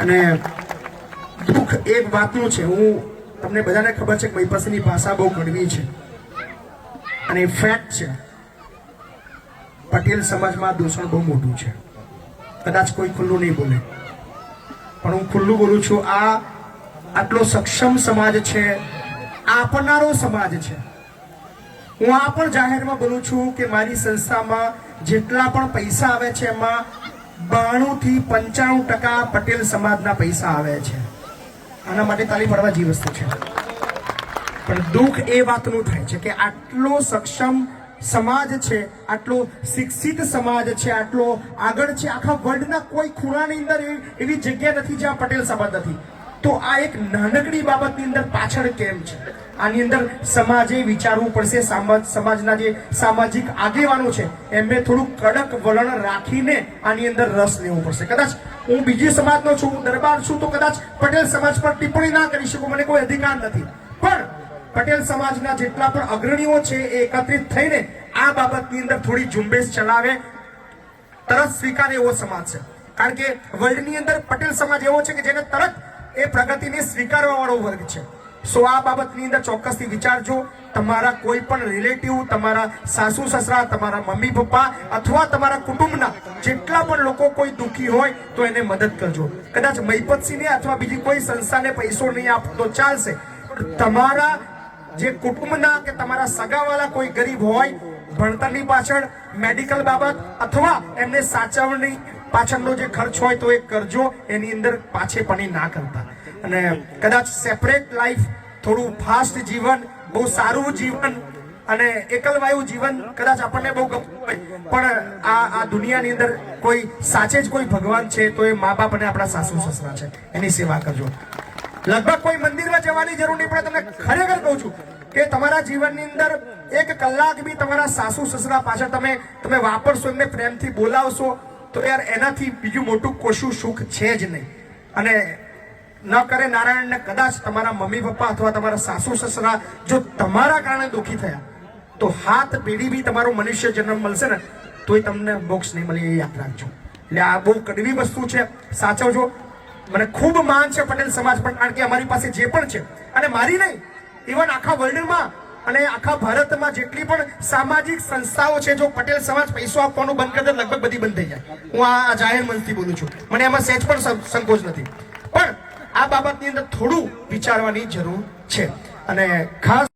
અને દુઃખ એક વાતનું છે, હું તમને બધાને ખબર છે કે મહીપતની ભાષા બહુ કડવી છે અને ફેક્ટ છે. પટેલ સમાજમાં દૂષણ બહુ મોટું છે. કદાચ કોઈ ખુલ્લું નહીં બોલે, પણ હું ખુલ્લું બોલું છું. આ આટલો સક્ષમ સમાજ છે, આપનારો સમાજ છે. હું આ પણ જાહેરમાં બોલું છું કે મારી સંસ્થામાં જેટલા પણ પૈસા આવે છે એમાં 92 થી 95% પટેલ સમાજના પૈસા આવે છે. આના માટે તાળી પાડવા જેવી વસ્તુ છે. પણ દુઃખ એ વાતનું થાય છે કે આટલો સક્ષમ સમાજ છે, આટલો શિક્ષિત સમાજ છે, આટલો આગળ છે, આખા વર્લ્ડના કોઈ ખૂણાની અંદર એવી જગ્યા નથી જ્યાં પટેલ સમાજ નથી. તો આ એક નાનકડી બાબતની અંદર પાછળ કેમ છે? આની અંદર સમાજે વિચારવું પડશે. સમાજના જે સામાજિક આગેવાનો છે એમને થોડું કડક વલણ રાખીને આની અંદર રસ લેવો પડશે. કદાચ હું બીજી સમાજનો છું, દરબાર છું, તો કદાચ પટેલ સમાજ પર ટિપ્પણી ના કરી શકું, મને કોઈ અધિકાર નથી. પણ પટેલ સમાજના જેટલા પણ અગ્રણીઓ છે એ એકત્રિત થઈને આ બાબતની અંદર થોડી ઝુંબેશ ચલાવે, તરત સ્વીકારે એવો સમાજ છે. કારણ કે વર્લ્ડની અંદર પટેલ સમાજ એવો છે કે જેને તરત એ પ્રગતિને સ્વીકારવા વાળો વર્ગ છે. સો આ બાબતની અંદર ચોક્કસથી વિચારજો. તમારા કોઈ પણ રિલેટિવ, તમારા સાસુ સસરા, તમારા મમ્મી પપ્પા અથવા તમારા કુટુંબના જેટલા પણ લોકો કોઈ દુઃખી હોય તો એને મદદ કરજો. કદાચ મહીપતસિંહને અથવા બીજી કોઈ સંસ્થાને પૈસો નહીં આપો તો ચાલશે. તમારા જે કુટુંબના કે તમારા સગાવાલા કોઈ ગરીબ હોય, ભણતરની પાછળ, મેડિકલ બાબત અથવા એમને સાચવણી પાછળનો જે ખર્ચ હોય તો એ કરજો. એની અંદર પાછેપણી ના કરતા. અને કદાચ સેપરેટ લાઈફ, થોડું ફાસ્ટ જીવન, બહુ સારું જીવન અને એકલવાયુ જીવન કદાચ આપણને બહુ ગમતું હોય, પણ આ દુનિયાની અંદર કોઈ સાચે જ કોઈ ભગવાન છે તો એ મા બાપ અને આપણા સાસુ સસરા છે. એની સેવા કરજો. લગભગ કોઈ મંદિરમાં જવાની જરૂર નહીં પડે. તમને ખરેખર કહું છું કે તમારા જીવનની અંદર 1 કલાક બી તમારા સાસુ સસરા પાછળ તમે વાપરશો, એમને પ્રેમથી બોલાવશો તો યાર એનાથી બીજું મોટું કશું સુખ છે જ નહીં. અને ન કરે નારાયણને કદાચ તમારા મમ્મી પપ્પા અથવા તમારા સાસુ સસરા જો તમારા કારણે દુઃખી થયા તો હાથ પેઢી બી તમારો મનુષ્ય જન્મ મળશે ને તોય તમને મોક્ષ નહીં મળે, એ યાદ રાખજો. એટલે આ બહુ કડવી વસ્તુ છે, સાચવજો. મને ખૂબ માન છે પટેલ સમાજ પર, કારણ કે અમારી પાસે જે પણ છે, અને મારી નહીં, ઇવન આખા વર્લ્ડમાં અને આખા ભારતમાં જેટલી પણ સામાજિક સંસ્થાઓ છે, જો પટેલ સમાજ પૈસો આપવાનું બંધ કરે લગભગ બધી બંધ થઈ જાય. હું આ જાહેર મંચથી બોલું છું. મને એમાં સહેજ પણ સંકોચ નથી. પણ આ બાબતની અંદર થોડું વિચારવાની જરૂર છે. અને ખાસ